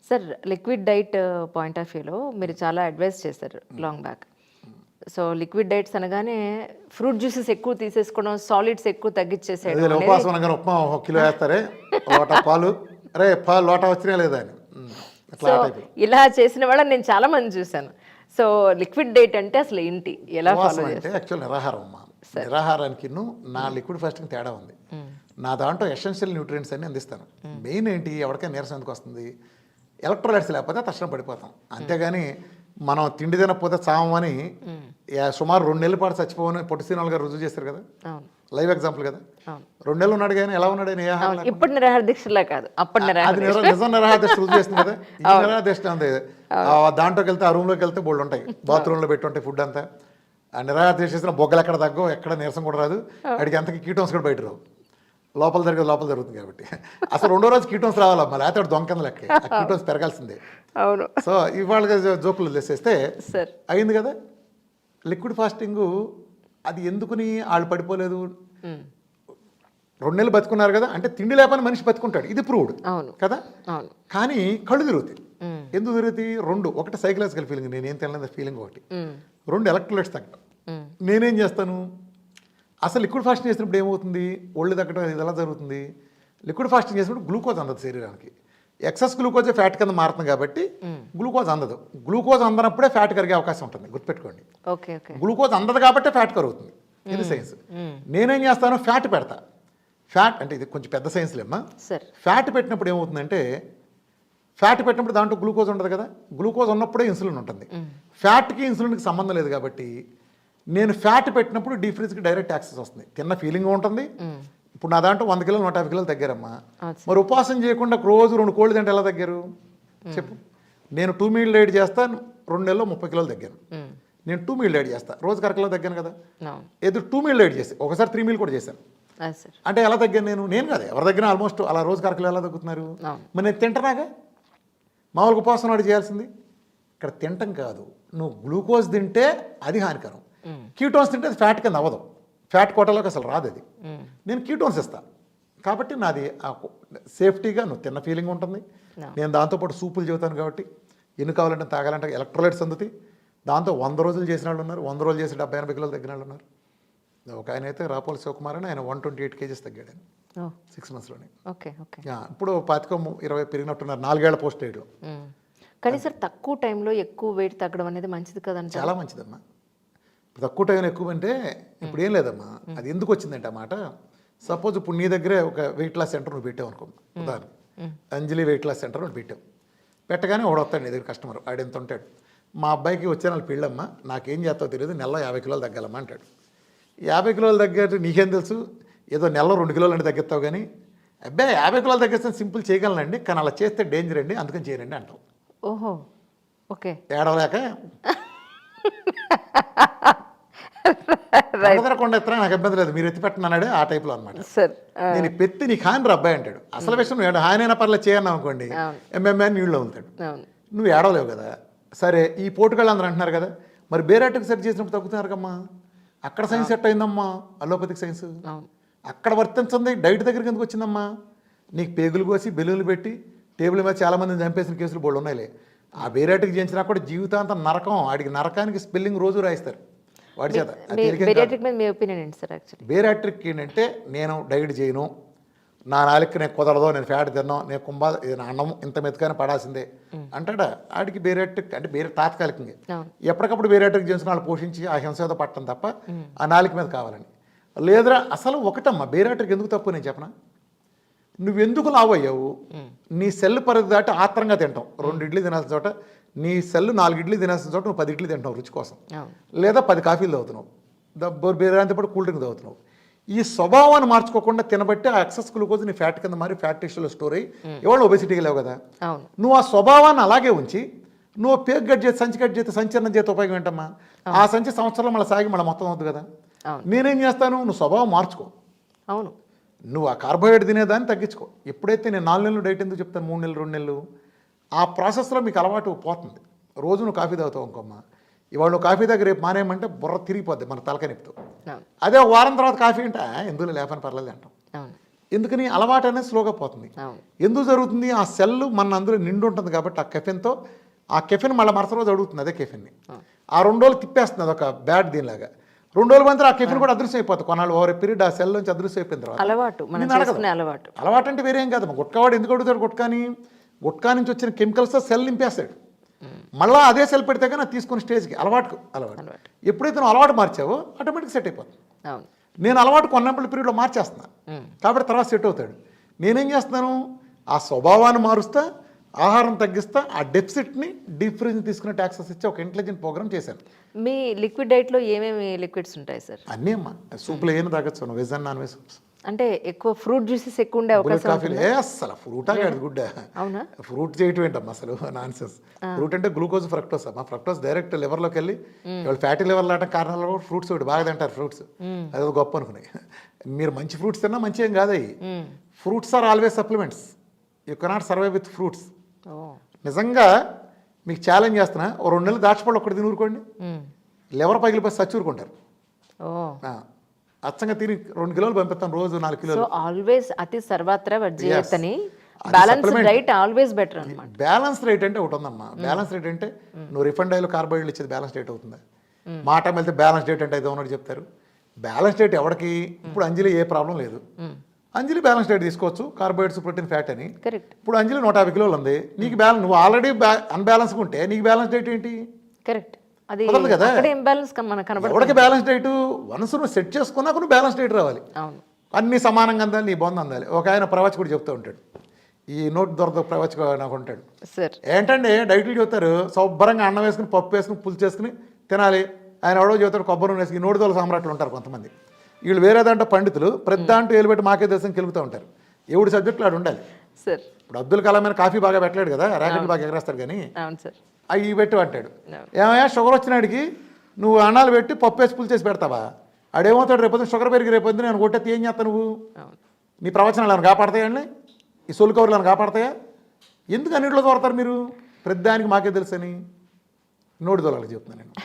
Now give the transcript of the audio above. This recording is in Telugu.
Sir liquid diet point of వ్యూలో మీరు చాలా అడ్వైస్ చేశారు long back. So liquid diets అనగానే ఫ్రూట్ జ్యూసెస్ ఎక్కువ తీసేసుకోవడం, సాలిడ్స్ ఎక్కువ తగ్గించేసేయడం అదే ఉపవాసం అనగానే ఉప్మా 1 కిలో వేస్తారే, లోట పాలు, అరే పాలు లోట వచ్చినా లేదా అని అట్లా సో ఆ టైపులో. ఇలా చేసిన వాళ్ళని నేను చాలా మంది చూశాను. సో లిక్విడ్ డైట్ అంటే అసలు ఏంటి, ఎలా ఉపవాసం ఫాలో అంటే చేస్తారు? యాక్చువల్ నిరాహారం అమ్మా. నిరాహారానికి నా లిక్విడ్ ఫాస్టింగ్ తేడా ఉంది. నా దాంట్లో ఎసెన్షియల్ న్యూట్రియంట్స్ అన్ని అందిస్తాను. మెయిన్ ఏంటి, ఎవరికైనా నీరసం ఎందుకు వస్తుంది, ఎలక్ట్రోలైట్స్ లేకపోతే తక్షణం పడిపోతాం. అంతేగాని మనం తిండి తినకపోతే చావమని సుమారు 2 నెలల పాటు చచ్చిపోవని పొట్టి శ్రీనివాల్ గారు రుజువు చేశారు కదా, అవును లైవ్ ఎగ్జాంపుల్ కదా. అవును 2 నెలలు ఉన్నాడు కానీ ఎలా ఉన్నాడు ఆయన, ఏ ఆహారం లేకుండా? ఇప్పుడు నిరాహార దీక్షలా కాదు, అప్పుడు నిరాహార అది నిజం నిరాహార దీక్ష రుజువు చేస్తుంది కదా. ఈ నిరాహార దీక్ష ఉంది, దాంట్లోకి వెళ్తే ఆ రూమ్లోకి వెళ్తే బోల్డ్ ఉంటాయి, బాత్రూంలో పెట్టి ఉంటాయి ఫుడ్ అంతా. ఆ నిరాహార దీక్ష చేసిన బొగ్గలు ఎక్కడ తగ్గవు, ఎక్కడ నీరసం కూడా రాదు, అడిగి అంతకి కీటోన్స్ కూడా బయట రావు. లోపల జరుగుతుంది కాబట్టి. అసలు 2వ రోజు కీటోన్స్ రావాలమ్మా, లేకపోతే దొంగ లెక్క ఆ కీటోన్స్ పెరగాల్సిందే. అవును సో ఇవాళ జోకులు వేసేస్తే సార్. అయింది కదా. లిక్విడ్ ఫాస్టింగ్ అది ఎందుకుని వాళ్ళు పడిపోలేదు. 2 నెలలు బతుకున్నారు కదా, అంటే తిండి లేపని మనిషి బతుకుంటాడు, ఇది ప్రూవ్డ్ అవును కదా. అవును కానీ కళ్ళు తిరుగుతాయి. ఎందుకు తిరుగుతాయి? 2, ఒకటి సైకలాజికల్ ఫీలింగ్, నేనేం తినలేదు ఫీలింగ్, ఒకటి 2 ఎలక్ట్రోలైట్స్ తగ్గడం. నేనేం చేస్తాను, అసలు లిక్విడ్ ఫాస్టింగ్ చేసినప్పుడు ఏమవుతుంది, ఒళ్ళు తగ్గడం ఇది ఎలా జరుగుతుంది. లిక్విడ్ ఫాస్టింగ్ చేసినప్పుడు గ్లూకోజ్ అందదు శరీరానికి. ఎక్సెస్ గ్లూకోజే ఫ్యాట్ కింద మారుతుంది కాబట్టి గ్లూకోజ్ అందదు. గ్లూకోజ్ అందనప్పుడే ఫ్యాట్ కరిగే అవకాశం ఉంటుంది, గుర్తుపెట్టుకోండి. ఓకే ఓకే గ్లూకోజ్ అందదు కాబట్టి ఫ్యాట్ కరుగుతుంది, ఇది సైన్స్. నేనేం చేస్తాను, ఫ్యాట్ పెడతా. ఫ్యాట్ అంటే ఇది కొంచెం పెద్ద సైన్స్లేమ్మా. సార్ ఫ్యాట్ పెట్టినప్పుడు ఏమవుతుందంటే, ఫ్యాట్ పెట్టినప్పుడు దాంట్లో గ్లూకోజ్ ఉండదు కదా, గ్లూకోజ్ ఉన్నప్పుడే ఇన్సులిన్ ఉంటుంది. ఫ్యాట్కి ఇన్సులిన్కి సంబంధం లేదు కాబట్టి నేను ఫ్యాట్ పెట్టినప్పుడు డీప్ ఫ్రీజ్కి డైరెక్ట్ యాక్సెస్ వస్తుంది, తిన్న ఫీలింగ్ ఉంటుంది. ఇప్పుడు నా దాంట్లో 100 కిలోలు 150 కిలోలు తగ్గారమ్మా. మరి ఉపవాసం చేయకుండా రోజు 2 కోళ్ళు తింటే ఎలా తగ్గారు చెప్పు. నేను 2 మీల్ డైట్ చేస్తాను, 2 నెలల్లో 30 కిలోలు తగ్గాను. నేను 2 మీల్ డైట్ చేస్తాను, రోజుకి 1 కిలో తగ్గాను కదా. ఏదో 2 మీల్ డైట్ చేసి ఒకసారి 3 మీల్ కూడా చేశాను. అంటే ఎలా తగ్గాను నేను కాదు, ఎవరి దగ్గర ఆల్మోస్ట్ అలా రోజుకి 1 కిలో ఎలా తగ్గుతున్నారు. మరి నేను తింటనాగా, మామూలుగా ఉపవాసం నాడు చేయాల్సింది. ఇక్కడ తింటం కాదు, నువ్వు గ్లూకోజ్ తింటే అది హానికరం, కీటోన్స్ తింటే అది ఫ్యాట్ కింద అవ్వదు, ఫ్యాట్ కోటలోకి అసలు రాదు అది. నేను కీటోన్స్ ఇస్తాను కాబట్టి నాది సేఫ్టీగా నువ్వు తిన్న ఫీలింగ్ ఉంటుంది. నేను దాంతోపాటు సూపులు చెబుతాను కాబట్టి ఎన్ని కావాలంటే తాగాలంటే ఎలక్ట్రోలైట్స్ అందుతాయి. దాంతో 100 రోజులు చేసిన వాళ్ళు ఉన్నారు, 100 రోజులు చేసి 70-80 కిలోలు తగ్గిన వాళ్ళు ఉన్నారు. ఒక ఆయన అయితే రాపోల్ శివకుమార్ అని, ఆయన 128 kgs తగ్గాడు ఆయన 6 monthsలోనే. ఓకే ఓకే ఇప్పుడు 25-20 పెరిగినట్టున్నారు 4 ఏళ్ల పోస్ట్ డైట్లో. కానీ సార్ తక్కువ టైంలో ఎక్కువ వెయిట్ తగ్గడం అనేది మంచిది కదండి. చాలా మంచిదమ్మా. తక్కువ టైంలో ఎక్కువ అంటే ఇప్పుడు ఏం లేదమ్మా, అది ఎందుకు వచ్చిందంటే అన్నమాట. సపోజ్ ఇప్పుడు నీ దగ్గరే ఒక వెయిట్ లాస్ సెంటర్ నువ్వు పెట్టావు అనుకో, ఉదాహరణ అంజలి వెయిట్ లాస్ సెంటర్ నువ్వు పెట్టావు. పెట్టగానే ఒకడు వస్తాడు నీ దగ్గర కస్టమర్, ఆడు ఎంత ఉంటాడు, మా అబ్బాయికి వచ్చే వాళ్ళు పెళ్ళమ్మా, నాకేం చేస్తావు తెలియదు, నెలలో 50 కిలోలు తగ్గాలమ్మా అంటాడు. 50 కిలోలు తగ్గట్టు నీకేం తెలుసు, ఏదో నెలలో 2 కిలోలు అంటే తగ్గిస్తావు కానీ, అబ్బాయి 50 కిలోలు తగ్గిస్తాను సింపుల్ చేయగలనండి, కానీ అలా చేస్తే డేంజర్ అండి, అందుకని చేయరండి అంటావు. ఓహో ఓకే ఏడవలేక కొండ ఎత్తున్నా నాకు ఇబ్బంది లేదు, మీరు ఎత్తి పెట్టినాడే ఆ టైప్లో అనమాట. నేను పెత్తి నీకు హాని అబ్బాయి అంటాడు. అసలు విషయం నువ్వు హాని అయినా పర్లేదు చేయన్నావు అనుకోండి, ఎంఎంఏ నీళ్ళు వెళ్తాడు, నువ్వు ఏడవలేవు కదా. సరే ఈ పోటుగాళ్ళు అందరూ అంటున్నారు కదా, మరి బేరాటికి సెట్ చేసినప్పుడు తగ్గుతున్నారు కమ్మా, అక్కడ సైన్స్ సెట్ అయిందమ్మా, అలోపతిక్ సైన్స్ అక్కడ వర్తించింది, డైట్ దగ్గరికి ఎందుకు వచ్చిందమ్మా. నీకు పేగులు కోసి బెలూన్లు పెట్టి టేబుల్ మీద చాలామందిని చంపేసిన కేసులు బోళ్ళు ఉన్నాయిలే. ఆ బేరాటికి చేయించినా కూడా జీవితాంతం నరకం, ఆడికి నరకానికి స్పెల్లింగ్ రోజు రాయిస్తారు వాడి చేత. బేరాట్రిక్ ఏంటంటే, నేను డైట్ చేయను, నా నాలుగు నేను కుదరదో, నేను ఫ్యాట్ తిన్నాను, నేను అన్నం ఇంత మెతుకని పడాల్సిందే అంటాడా. ఆడికి బేరాట్రిక్ అంటే తాత్కాలికంగా ఎప్పటికప్పుడు బేరాట్రిక్ చేసిన వాళ్ళు పోషించి ఆ హింస పట్టడం తప్ప ఆ నాలుగు మీద కావాలని లేదురా. అసలు ఒకటమ్మా, బేరాట్రిక్ ఎందుకు తప్పు నేను చెప్పనా. నువ్వెందుకు లావు అయ్యావు, నీ సెల్ పరిధి దాటి ఆత్రంగా తింటావు. 2 ఇడ్లీ తినాల్సిన చోట నీ సెల్ 4 ఇడ్లీ తినాల్సిన చోట నువ్వు 10 ఇడ్లీ తింటావు రుచి కోసం, లేదా 10 కాఫీలు తాగుతున్నావు, బేరాంతో పాటు కూల్ డ్రింక్ తాగుతున్నావు. ఈ స్వభావాన్ని మార్చుకోకుండా తినబట్టి ఆ ఎక్సెస్ గ్లూకోజ్ నీ ఫ్యాట్ కింద మారి ఫ్యాట్ టిష్యూలో స్టోర్ అయ్యి ఇవాళ ఒబెసిటీకి లేవు కదా. నువ్వు ఆ స్వభావాన్ని అలాగే ఉంచి నువ్వు పేగు కట్ చేసి సంచి కట్ చేస్తే సంచలనం చేస్తే ఉపయోగం ఏంటమ్మా. ఆ సంచి సంవత్సరాలు మళ్ళీ సాగి మళ్ళీ మొత్తం అవుతుంది కదా. నేనేం చేస్తాను, నువ్వు స్వభావం మార్చుకో. అవును, నువ్వు ఆ కార్బోహైడ్రేట్ తినేదాన్ని తగ్గించుకో. ఎప్పుడైతే నేను 4 నెలలు డైట్ ఎందుకు చెప్తాను, 3 నెలలు 2 నెలలు, ఆ ప్రాసెస్లో మీకు అలవాటు పోతుంది. రోజు నువ్వు కాఫీ తాగుతావు ఇంకొమ్మ, ఇవాళ నువ్వు కాఫీ దగ్గర రేపు మానేయమంటే బుర్ర తిరిగిపోద్ది, మన తలక నిప్పుతావు. అదే వారం తర్వాత కాఫీ అంటే ఎందుకు లేపని పర్లేదు అంటాం. ఎందుకని అలవాటు అనేది స్లోగా పోతుంది. అవును. ఎందుకు జరుగుతుంది? ఆ సెల్ మన అందులో నిండి ఉంటుంది కాబట్టి ఆ కెఫెన్తో ఆ కెఫెన్ మళ్ళీ మరుసటి రోజు అడుగుతుంది అదే కెఫెన్ని. ఆ 2 రోజులు తిప్పేస్తుంది అదొక బ్యాడ్ దీనిలాగా. 2 రోజుల మంది ఆ కెఫెన్ కూడా అదృశ్యం అయిపోతుంది. కొన్నాళ్ళు ఓవర్ పీరియడ్ ఆ సెల్ నుంచి అదృశ్యం అయిపోయిన తర్వాత అలవాటు మనం నిన్ను అడగదు. చేసుకునే అలవాటు. అలవాటు అంటే వేరేం కాదు. గుట్కావాడు ఎందుకు అడుగుతాడు గుట్కాని? గుట్కా నుంచి వచ్చిన కెమికల్స్తో సెల్ నింపేస్తాడు. మళ్ళీ అదే సెల్ పెడితే కానీ తీసుకున్న స్టేజ్కి అలవాటు. ఎప్పుడైతే నువ్వు అలవాటు మార్చావో ఆటోమేటిక్ సెట్ అయిపోతుంది. అవును. నేను అలవాటు కొన్నప్పుడు పీరియడ్లో మార్చేస్తున్నాను కాబట్టి తర్వాత సెట్ అవుతాడు. నేనేం చేస్తున్నాను? ఆ స్వభావాన్ని మారుస్తా, ఆహారం తగ్గిస్తా, ఆ డెఫిసిట్ని డీప్ ఫ్రీజ్ని తీసుకునే యాక్సెస్ ఇచ్చి ఒక ఇంటెలిజెంట్ ప్రోగ్రామ్ చేశాను. మీ లిక్విడ్ డైట్లో ఏమేమి లిక్విడ్స్ ఉంటాయి సార్? అన్నీ అమ్మా సూప్లో ఏం తాగొచ్చు, veg and non veg soups. అంటే ఎక్కువ ఫ్రూట్ జ్యూసెస్ ఎక్కువ ఉండే అవకాశం కాఫీలు అసలు ఫ్రూటా కాదు గుడ్డ. అవునా? ఫ్రూట్ చేయటం ఏంటమ్మా అసలు నాన్ సెన్స్. ఫ్రూట్ అంటే గ్లూకోజ్ ఫ్రక్టోస్ అమ్మా. ఫ్రక్టోస్ డైరెక్ట్ లివర్లోకి వెళ్ళి వాళ్ళు ఫ్యాటీ లివర్ లాంటి కారణాలు కూడా ఫ్రూట్స్ ఒకటి బాగా తింటారు. ఫ్రూట్స్ అది గొప్ప అనుకున్నాయి. మీరు మంచి ఫ్రూట్స్ తిన్నా మంచి ఏం కాదు అవి. Fruits are always supplements. You cannot survive with fruits. నిజంగా మీకు ఛాలెంజ్ చేస్తున్నా, ఓ 2 నెలలు దాచిపళ్ళు ఒక్కటి తినూరుకోండి, లివర్ పగిలిపోయి సచ్చూరుకుంటారు. అచ్చంగా తిని 2 కిలోలు పంపిస్తాం రోజు 4 కిలోలు. సో ఆల్వేస్ అతి సర్వత్రా వర్జయతని బ్యాలెన్స్ డైట్ ఆల్వేస్ బెటర్ అన్నమాట. బ్యాలెన్స్ రేట్ అంటే ఒకటి ఉందమ్మా. బ్యాలెన్స్ రేట్ అంటే నువ్వు రిఫండ్ ఆయిల్ కార్బోహైడ్రేట్ ఇచ్చేది బ్యాలెన్స్ రేట్ అవుతుందా? మాట వెళ్తే బ్యాలెన్స్ డేట్ అంటే ఏదో ఉన్నట్టు చెప్తారు. బ్యాలెన్స్ డేట్ ఎవరికి? ఇప్పుడు అంజలి ఏ ప్రాబ్లం లేదు, అంజలి బ్యాలెన్స్ డేట్ తీసుకోవచ్చు, కార్బోహైడ్రేట్స్ ప్రోటీన్ ఫ్యాట్ అని. కరెక్ట్. ఇప్పుడు అంజలి 150 కిలోలు ఉంది, నీకు బ్యాలెన్స్, నువ్వు ఆల్రెడీ అన్బ్యాలెన్స్ ఉంటే నీకు బ్యాలెన్స్ డేట్ ఏంటి? కరెక్ట్. అది కదా అక్కడ ఇంబ్యాలెన్స్ మనకు కనబడుతుంది. ఎవరికి బ్యాలెన్స్ డేట్? వన్స్ నువ్వు సెట్ చేసుకున్నాక నువ్వు బ్యాలెన్స్ డేట్ రావాలి. అవును. అన్ని సమానంగా అందాలి, నీ బొంద అందాలి. ఒక ఆయన ప్రవచకుడు చెప్తూ ఉంటాడు, ఈ నోట్ దొరద ప్రవచకుడు నాకు ఉంటాడు. సార్ ఏంటంటే డైట్లు చెప్తారు, శుభ్రంగా అన్నం వేసుకుని పప్పు వేసుకుని పులుసు చేసుకుని తినాలి. ఆయన ఎవడో చెబుతాడు కొబ్బరి నూనె వేసుకుని. నోటి దొల సామ్రాట్లు ఉంటారు కొంతమంది. వీళ్ళు వేరే దాంట్లో పండితులు ప్రతి దాంట్లో ఏలు పెట్టి మాకే దేశం కెలుగుతూ ఉంటారు. ఎవడి సబ్జెక్టులు ఆడు ఉండాలి. సార్ ఇప్పుడు అబ్దుల్ కలాం మీద కాఫీ బాగా పెట్టలేడు కదా, ర్యాకెట్ బాగా ఎగరేస్తాడు. కానీ అవును సార్, అవి పెట్టి అంటాడు. ఏమయ్యా షుగర్ వచ్చినాడికి నువ్వు అన్నాలు పెట్టి పప్పు వేసి పులుసు చేసి పెడతావా? ఆడేమవుతాడు? రేపు షుగర్ పెరిగి రేపు నేను కొట్టేది ఏం చేస్తావు నువ్వు? నీ ప్రవచనాలు ఏమైనా కాపాడతాయండి? ఈ సొల్లు కవర్లు ఏమైనా కాపాడతాయా? ఎందుకు అన్నింటిలో దొరతారు మీరు? ప్రతి దానికి మాకే తెలుసని నోటి దొరలకు చెప్తున్నాను నేను.